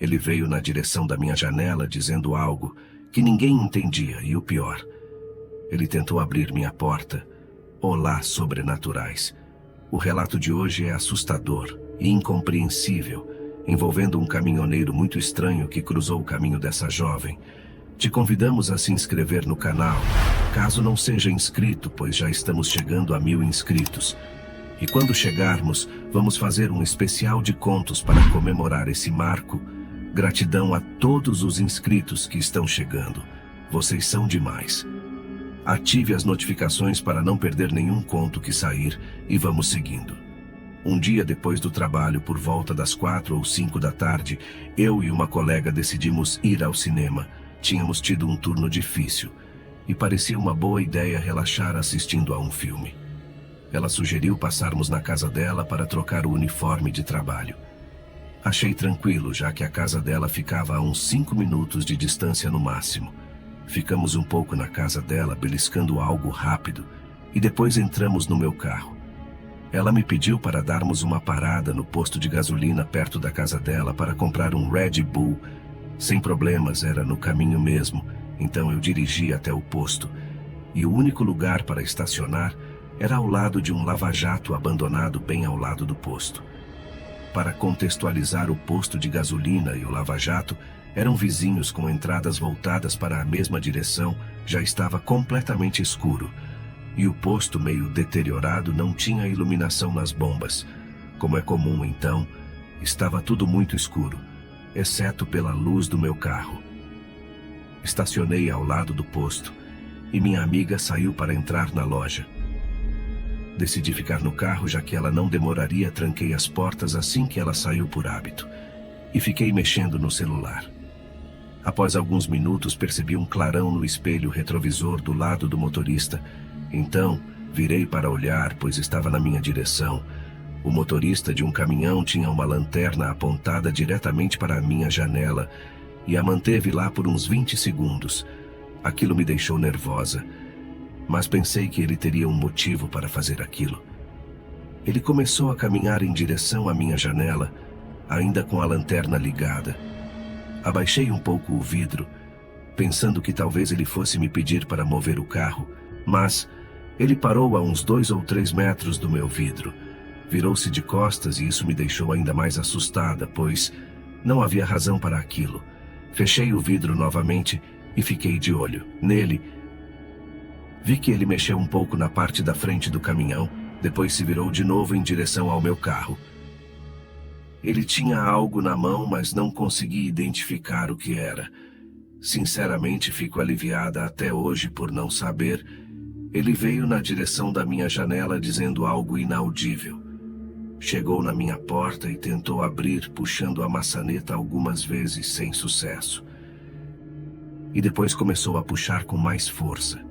Ele veio na direção da minha janela dizendo algo que ninguém entendia e o pior, ele tentou abrir minha porta. Olá, sobrenaturais. O relato de hoje é assustador e incompreensível, envolvendo um caminhoneiro muito estranho que cruzou o caminho dessa jovem. Te convidamos a se inscrever no canal, caso não seja inscrito, pois já estamos chegando a 1000 inscritos. E quando chegarmos, vamos fazer um especial de contos para comemorar esse marco. Gratidão a todos os inscritos que estão chegando. Vocês são demais. Ative as notificações para não perder nenhum conto que sair e vamos seguindo. Um dia depois do trabalho, por volta das 4 ou 5 da tarde, eu e uma colega decidimos ir ao cinema. Tínhamos tido um turno difícil e parecia uma boa ideia relaxar assistindo a um filme. Ela sugeriu passarmos na casa dela para trocar o uniforme de trabalho. Achei tranquilo, já que a casa dela ficava a uns 5 minutos de distância no máximo. Ficamos um pouco na casa dela, beliscando algo rápido, e depois entramos no meu carro. Ela me pediu para darmos uma parada no posto de gasolina perto da casa dela para comprar um Red Bull. Sem problemas, era no caminho mesmo, então eu dirigi até o posto. E o único lugar para estacionar era ao lado de um lava-jato abandonado bem ao lado do posto. Para contextualizar, o posto de gasolina e o lava-jato eram vizinhos com entradas voltadas para a mesma direção. Já estava completamente escuro. E o posto, meio deteriorado, não tinha iluminação nas bombas. Como é comum, então, estava tudo muito escuro, exceto pela luz do meu carro. Estacionei ao lado do posto e minha amiga saiu para entrar na loja. Decidi ficar no carro, já que ela não demoraria. Tranquei as portas assim que ela saiu por hábito e fiquei mexendo no celular. Após alguns minutos, percebi um clarão no espelho retrovisor do lado do motorista. Então, virei para olhar, pois estava na minha direção. O motorista de um caminhão tinha uma lanterna apontada diretamente para a minha janela e a manteve lá por uns 20 segundos. Aquilo me deixou nervosa, mas pensei que ele teria um motivo para fazer aquilo. Ele começou a caminhar em direção à minha janela, ainda com a lanterna ligada. Abaixei um pouco o vidro, pensando que talvez ele fosse me pedir para mover o carro, mas ele parou a uns 2 ou 3 metros do meu vidro. Virou-se de costas e isso me deixou ainda mais assustada, pois não havia razão para aquilo. Fechei o vidro novamente e fiquei de olho nele. Vi que ele mexeu um pouco na parte da frente do caminhão, depois se virou de novo em direção ao meu carro. Ele tinha algo na mão, mas não consegui identificar o que era. Sinceramente, fico aliviada até hoje por não saber. Ele veio na direção da minha janela dizendo algo inaudível. Chegou na minha porta e tentou abrir, puxando a maçaneta algumas vezes sem sucesso. E depois começou a puxar com mais força.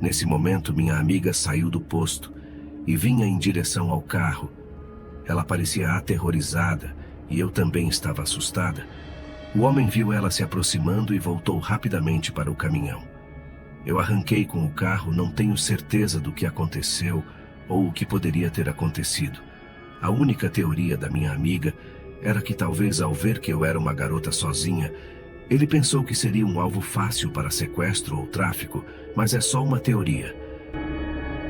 Nesse momento, minha amiga saiu do posto e vinha em direção ao carro. Ela parecia aterrorizada e eu também estava assustada. O homem viu ela se aproximando e voltou rapidamente para o caminhão. Eu arranquei com o carro, não tenho certeza do que aconteceu ou o que poderia ter acontecido. A única teoria da minha amiga era que talvez ao ver que eu era uma garota sozinha, ele pensou que seria um alvo fácil para sequestro ou tráfico, mas é só uma teoria.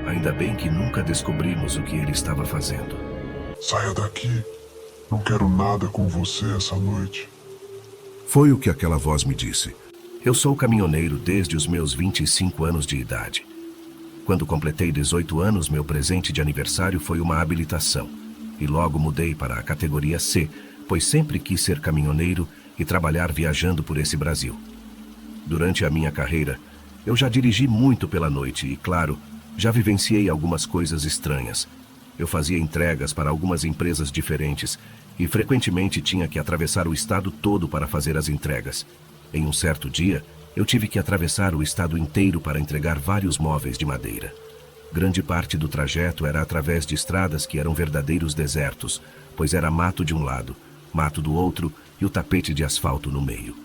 Ainda bem que nunca descobrimos o que ele estava fazendo. Saia daqui. Não quero nada com você essa noite. Foi o que aquela voz me disse. Eu sou caminhoneiro desde os meus 25 anos de idade. Quando completei 18 anos, meu presente de aniversário foi uma habilitação. E logo mudei para a categoria C, pois sempre quis ser caminhoneiro e trabalhar viajando por esse Brasil. Durante a minha carreira, eu já dirigi muito pela noite e, claro, já vivenciei algumas coisas estranhas. Eu fazia entregas para algumas empresas diferentes e frequentemente tinha que atravessar o estado todo para fazer as entregas. Em um certo dia, eu tive que atravessar o estado inteiro para entregar vários móveis de madeira. Grande parte do trajeto era através de estradas que eram verdadeiros desertos, pois era mato de um lado, mato do outro e o tapete de asfalto no meio.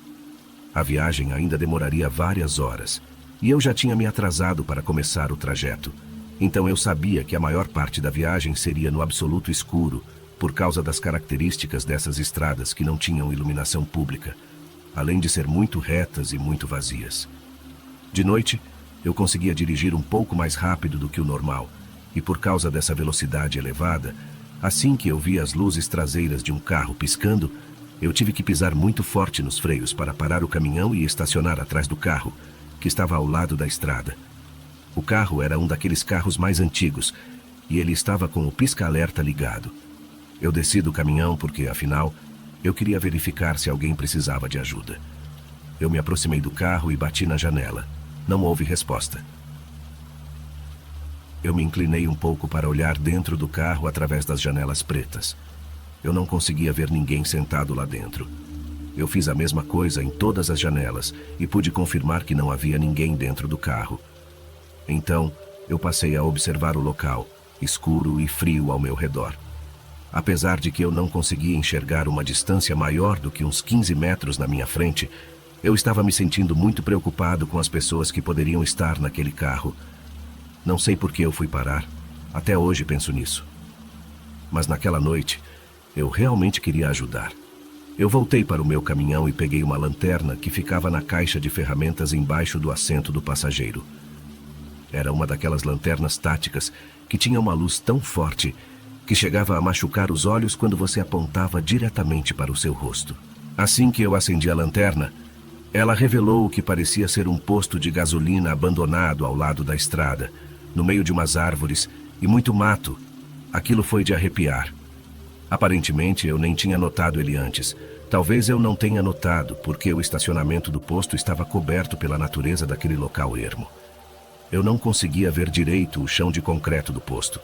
A viagem ainda demoraria várias horas, e eu já tinha me atrasado para começar o trajeto. Então eu sabia que a maior parte da viagem seria no absoluto escuro, por causa das características dessas estradas que não tinham iluminação pública, além de ser muito retas e muito vazias. De noite, eu conseguia dirigir um pouco mais rápido do que o normal, e por causa dessa velocidade elevada, assim que eu vi as luzes traseiras de um carro piscando, eu tive que pisar muito forte nos freios para parar o caminhão e estacionar atrás do carro, que estava ao lado da estrada. O carro era um daqueles carros mais antigos, e ele estava com o pisca-alerta ligado. Eu desci do caminhão porque, afinal, eu queria verificar se alguém precisava de ajuda. Eu me aproximei do carro e bati na janela. Não houve resposta. Eu me inclinei um pouco para olhar dentro do carro através das janelas pretas. Eu não conseguia ver ninguém sentado lá dentro. Eu fiz a mesma coisa em todas as janelas e pude confirmar que não havia ninguém dentro do carro. Então, eu passei a observar o local, escuro e frio ao meu redor. Apesar de que eu não conseguia enxergar uma distância maior do que uns 15 metros na minha frente, eu estava me sentindo muito preocupado com as pessoas que poderiam estar naquele carro. Não sei por que eu fui parar. Até hoje penso nisso. Mas naquela noite, eu realmente queria ajudar. Eu voltei para o meu caminhão e peguei uma lanterna que ficava na caixa de ferramentas embaixo do assento do passageiro. Era uma daquelas lanternas táticas que tinha uma luz tão forte que chegava a machucar os olhos quando você apontava diretamente para o seu rosto. Assim que eu acendi a lanterna, ela revelou o que parecia ser um posto de gasolina abandonado ao lado da estrada, no meio de umas árvores e muito mato. Aquilo foi de arrepiar. Aparentemente, eu nem tinha notado ele antes. Talvez eu não tenha notado, porque o estacionamento do posto estava coberto pela natureza daquele local ermo. Eu não conseguia ver direito o chão de concreto do posto.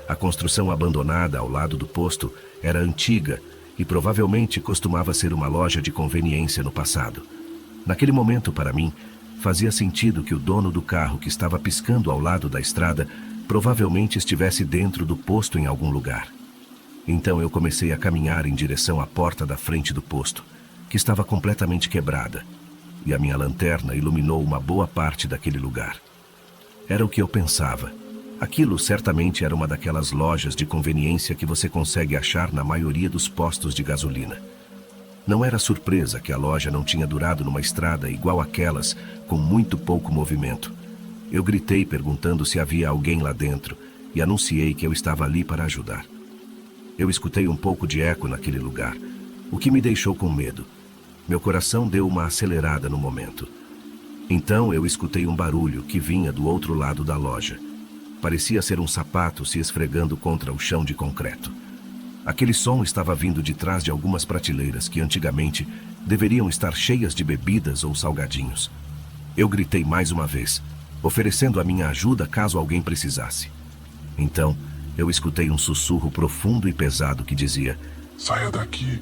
A construção abandonada ao lado do posto era antiga e provavelmente costumava ser uma loja de conveniência no passado. Naquele momento, para mim, fazia sentido que o dono do carro que estava piscando ao lado da estrada provavelmente estivesse dentro do posto em algum lugar. Então eu comecei a caminhar em direção à porta da frente do posto, que estava completamente quebrada, e a minha lanterna iluminou uma boa parte daquele lugar. Era o que eu pensava. Aquilo certamente era uma daquelas lojas de conveniência que você consegue achar na maioria dos postos de gasolina. Não era surpresa que a loja não tinha durado numa estrada igual aquelas, com muito pouco movimento. Eu gritei perguntando se havia alguém lá dentro e anunciei que eu estava ali para ajudar. Eu escutei um pouco de eco naquele lugar, o que me deixou com medo. Meu coração deu uma acelerada no momento. Então eu escutei um barulho que vinha do outro lado da loja. Parecia ser um sapato se esfregando contra o chão de concreto. Aquele som estava vindo de trás de algumas prateleiras que antigamente deveriam estar cheias de bebidas ou salgadinhos. Eu gritei mais uma vez, oferecendo a minha ajuda caso alguém precisasse. Então, eu escutei um sussurro profundo e pesado que dizia: "Saia daqui."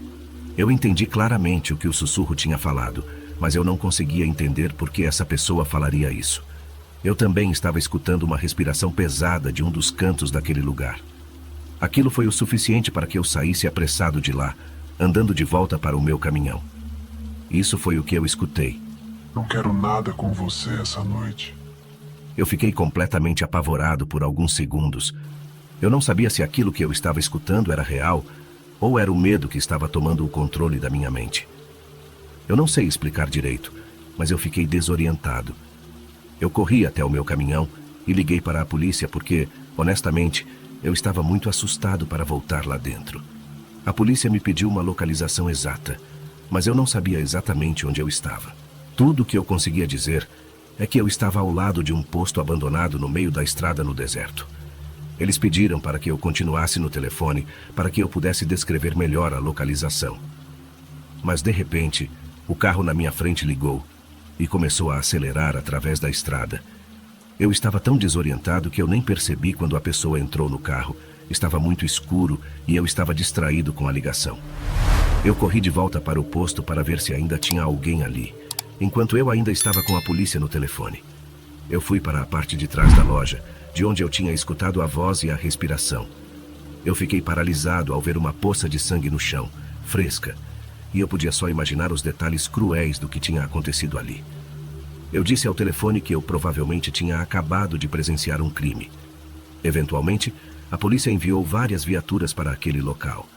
Eu entendi claramente o que o sussurro tinha falado, mas eu não conseguia entender por que essa pessoa falaria isso. Eu também estava escutando uma respiração pesada de um dos cantos daquele lugar. Aquilo foi o suficiente para que eu saísse apressado de lá, andando de volta para o meu caminhão. Isso foi o que eu escutei. "Não quero nada com você essa noite." Eu fiquei completamente apavorado por alguns segundos. Eu não sabia se aquilo que eu estava escutando era real ou era o medo que estava tomando o controle da minha mente. Eu não sei explicar direito, mas eu fiquei desorientado. Eu corri até o meu caminhão e liguei para a polícia porque, honestamente, eu estava muito assustado para voltar lá dentro. A polícia me pediu uma localização exata, mas eu não sabia exatamente onde eu estava. Tudo o que eu conseguia dizer é que eu estava ao lado de um posto abandonado no meio da estrada no deserto. Eles pediram para que eu continuasse no telefone para que eu pudesse descrever melhor a localização. Mas, de repente, o carro na minha frente ligou e começou a acelerar através da estrada. Eu estava tão desorientado que eu nem percebi quando a pessoa entrou no carro. Estava muito escuro e eu estava distraído com a ligação. Eu corri de volta para o posto para ver se ainda tinha alguém ali, enquanto eu ainda estava com a polícia no telefone. Eu fui para a parte de trás da loja, de onde eu tinha escutado a voz e a respiração. Eu fiquei paralisado ao ver uma poça de sangue no chão, fresca, e eu podia só imaginar os detalhes cruéis do que tinha acontecido ali. Eu disse ao telefone que eu provavelmente tinha acabado de presenciar um crime. Eventualmente, a polícia enviou várias viaturas para aquele local.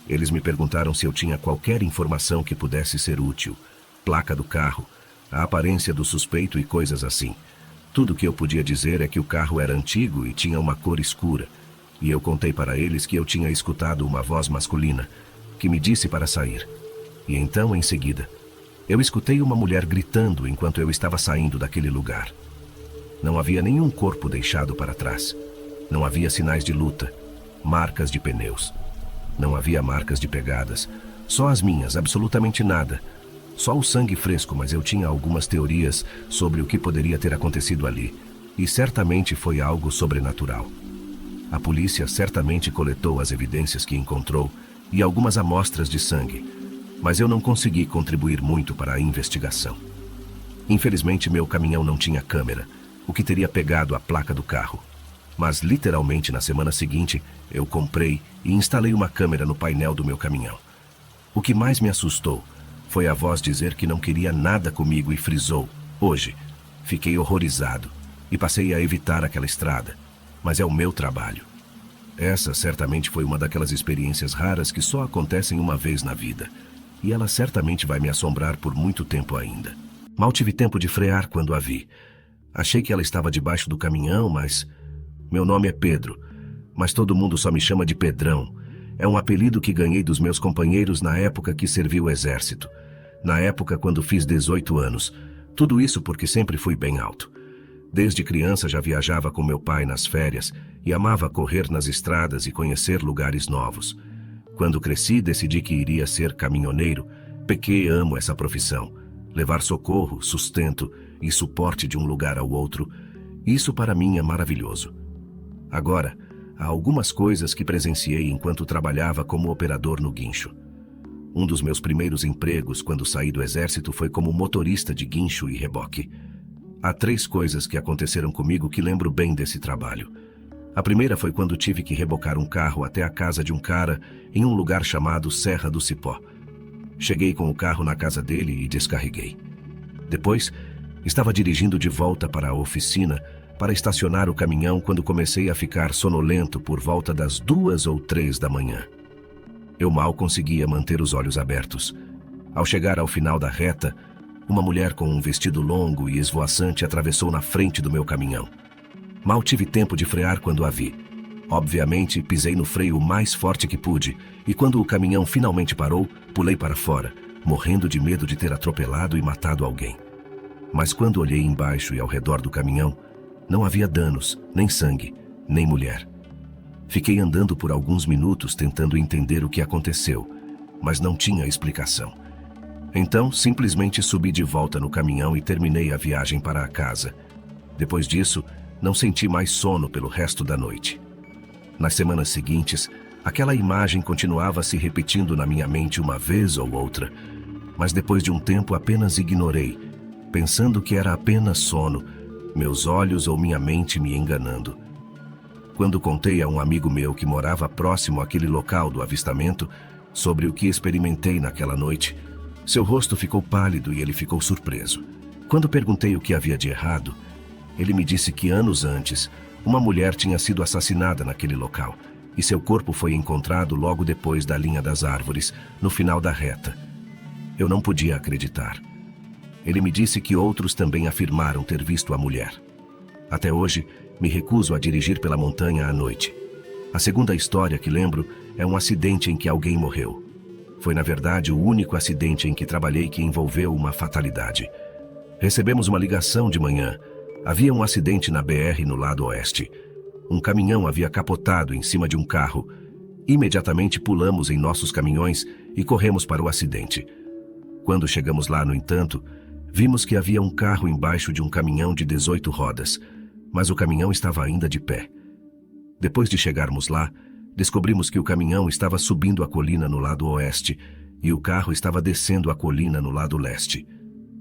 Eles me perguntaram se eu tinha qualquer informação que pudesse ser útil, placa do carro, a aparência do suspeito e coisas assim. Tudo que eu podia dizer é que o carro era antigo e tinha uma cor escura, e eu contei para eles que eu tinha escutado uma voz masculina, que me disse para sair. E então, em seguida, eu escutei uma mulher gritando enquanto eu estava saindo daquele lugar. Não havia nenhum corpo deixado para trás. Não havia sinais de luta, marcas de pneus. Não havia marcas de pegadas, só as minhas, absolutamente nada. Só o sangue fresco, mas eu tinha algumas teorias sobre o que poderia ter acontecido ali, e certamente foi algo sobrenatural. A polícia certamente coletou as evidências que encontrou e algumas amostras de sangue, mas eu não consegui contribuir muito para a investigação. Infelizmente, meu caminhão não tinha câmera, o que teria pegado a placa do carro. Mas literalmente na semana seguinte, eu comprei e instalei uma câmera no painel do meu caminhão. O que mais me assustou foi a voz dizer que não queria nada comigo e frisou: hoje. Fiquei horrorizado e passei a evitar aquela estrada, mas é o meu trabalho. Essa certamente foi uma daquelas experiências raras que só acontecem uma vez na vida, e ela certamente vai me assombrar por muito tempo ainda. Mal tive tempo de frear quando a vi. Achei que ela estava debaixo do caminhão, mas... Meu nome é Pedro, mas todo mundo só me chama de Pedrão. É um apelido que ganhei dos meus companheiros na época que servi o exército. Na época quando fiz 18 anos. Tudo isso porque sempre fui bem alto. Desde criança já viajava com meu pai nas férias e amava correr nas estradas e conhecer lugares novos. Quando cresci, decidi que iria ser caminhoneiro. Porque amo essa profissão. Levar socorro, sustento e suporte de um lugar ao outro. Isso para mim é maravilhoso. Agora, há algumas coisas que presenciei enquanto trabalhava como operador no guincho. Um dos meus primeiros empregos quando saí do exército foi como motorista de guincho e reboque. Há 3 coisas que aconteceram comigo que lembro bem desse trabalho. A primeira foi quando tive que rebocar um carro até a casa de um cara em um lugar chamado Serra do Cipó. Cheguei com o carro na casa dele e descarreguei. Depois, estava dirigindo de volta para a oficina para estacionar o caminhão quando comecei a ficar sonolento por volta das 2 ou 3 da manhã. Eu mal conseguia manter os olhos abertos. Ao chegar ao final da reta, uma mulher com um vestido longo e esvoaçante atravessou na frente do meu caminhão. Mal tive tempo de frear quando a vi. Obviamente, pisei no freio o mais forte que pude, e quando o caminhão finalmente parou, pulei para fora, morrendo de medo de ter atropelado e matado alguém. Mas quando olhei embaixo e ao redor do caminhão, não havia danos, nem sangue, nem mulher. Fiquei andando por alguns minutos tentando entender o que aconteceu, mas não tinha explicação. Então, simplesmente subi de volta no caminhão e terminei a viagem para a casa. Depois disso, não senti mais sono pelo resto da noite. Nas semanas seguintes, aquela imagem continuava se repetindo na minha mente uma vez ou outra, mas depois de um tempo apenas ignorei, pensando que era apenas sono, meus olhos ou minha mente me enganando. Quando contei a um amigo meu que morava próximo àquele local do avistamento sobre o que experimentei naquela noite, seu rosto ficou pálido e ele ficou surpreso. Quando perguntei o que havia de errado, ele me disse que anos antes, uma mulher tinha sido assassinada naquele local e seu corpo foi encontrado logo depois da linha das árvores, no final da reta. Eu não podia acreditar. Ele me disse que outros também afirmaram ter visto a mulher. Até hoje, me recuso a dirigir pela montanha à noite. A segunda história que lembro é um acidente em que alguém morreu. Foi, na verdade, o único acidente em que trabalhei que envolveu uma fatalidade. Recebemos uma ligação de manhã. Havia um acidente na BR no lado oeste. Um caminhão havia capotado em cima de um carro. Imediatamente pulamos em nossos caminhões e corremos para o acidente. Quando chegamos lá, no entanto, vimos que havia um carro embaixo de um caminhão de 18 rodas, mas o caminhão estava ainda de pé. Depois de chegarmos lá, descobrimos que o caminhão estava subindo a colina no lado oeste e o carro estava descendo a colina no lado leste.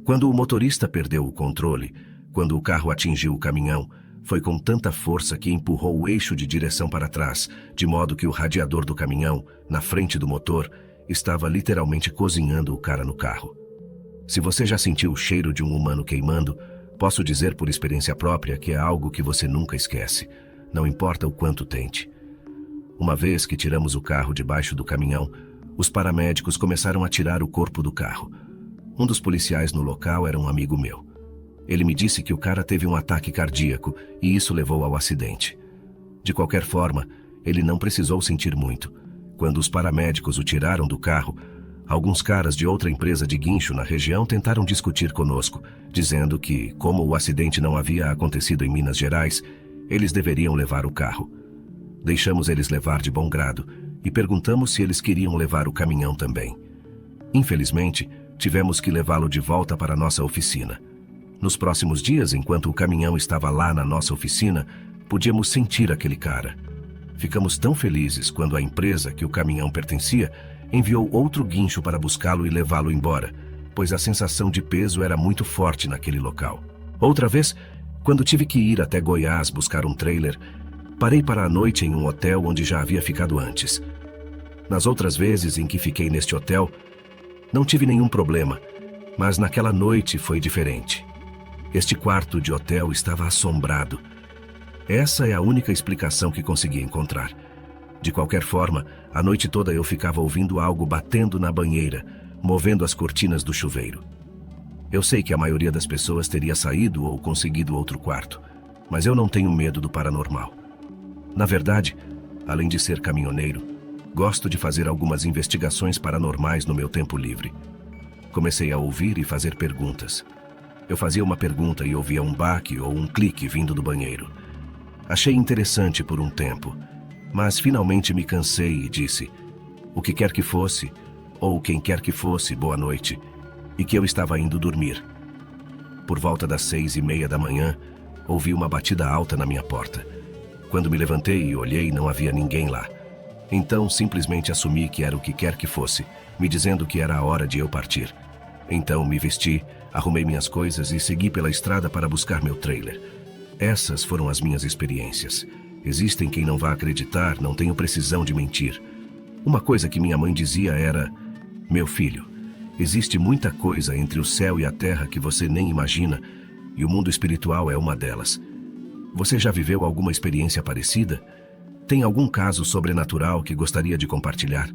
Quando o motorista perdeu o controle, quando o carro atingiu o caminhão, foi com tanta força que empurrou o eixo de direção para trás, de modo que o radiador do caminhão, na frente do motor, estava literalmente cozinhando o cara no carro. Se você já sentiu o cheiro de um humano queimando, posso dizer por experiência própria que é algo que você nunca esquece, não importa o quanto tente. Uma vez que tiramos o carro debaixo do caminhão, Os paramédicos começaram a tirar o corpo do carro. Um dos policiais no local era um amigo meu. Ele me disse que o cara teve um ataque cardíaco e isso levou ao acidente. De qualquer forma, ele não precisou sentir muito. Quando os paramédicos o tiraram do carro, alguns caras de outra empresa de guincho na região tentaram discutir conosco, dizendo que, como o acidente não havia acontecido em Minas Gerais, eles deveriam levar o carro. Deixamos eles levar de bom grado e perguntamos se eles queriam levar o caminhão também. Infelizmente, tivemos que levá-lo de volta para nossa oficina. Nos próximos dias, enquanto o caminhão estava lá na nossa oficina, podíamos sentir aquele cara. Ficamos tão felizes quando a empresa que o caminhão pertencia enviou outro guincho para buscá-lo e levá-lo embora, pois a sensação de peso era muito forte naquele local. Outra vez, quando tive que ir até Goiás buscar um trailer, parei para a noite em um hotel onde já havia ficado antes. Nas outras vezes em que fiquei neste hotel, não tive nenhum problema, mas naquela noite foi diferente. Este quarto de hotel estava assombrado. Essa é a única explicação que consegui encontrar. De qualquer forma, a noite toda eu ficava ouvindo algo batendo na banheira, movendo as cortinas do chuveiro. Eu sei que a maioria das pessoas teria saído ou conseguido outro quarto, mas eu não tenho medo do paranormal. Na verdade, além de ser caminhoneiro, gosto de fazer algumas investigações paranormais no meu tempo livre. Comecei a ouvir e fazer perguntas. Eu fazia uma pergunta e ouvia um baque ou um clique vindo do banheiro. Achei interessante por um tempo, mas finalmente me cansei e disse, o que quer que fosse, ou quem quer que fosse, boa noite, e que eu estava indo dormir. Por volta das 6:30 da manhã, ouvi uma batida alta na minha porta. Quando me levantei e olhei, não havia ninguém lá. Então, simplesmente assumi que era o que quer que fosse, me dizendo que era a hora de eu partir. Então, me vesti, arrumei minhas coisas e segui pela estrada para buscar meu trailer. Essas foram as minhas experiências. Existem quem não vá acreditar, não tenho precisão de mentir. Uma coisa que minha mãe dizia era, meu filho, existe muita coisa entre o céu e a terra que você nem imagina, e o mundo espiritual é uma delas. Você já viveu alguma experiência parecida? Tem algum caso sobrenatural que gostaria de compartilhar?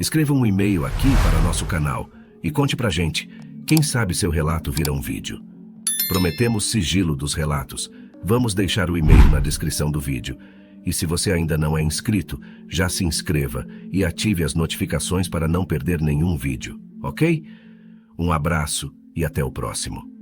Escreva um e-mail aqui para nosso canal e conte pra gente. Quem sabe seu relato vira um vídeo. Prometemos sigilo dos relatos. Vamos deixar o e-mail na descrição do vídeo. E se você ainda não é inscrito, já se inscreva e ative as notificações para não perder nenhum vídeo, ok? Um abraço e até o próximo.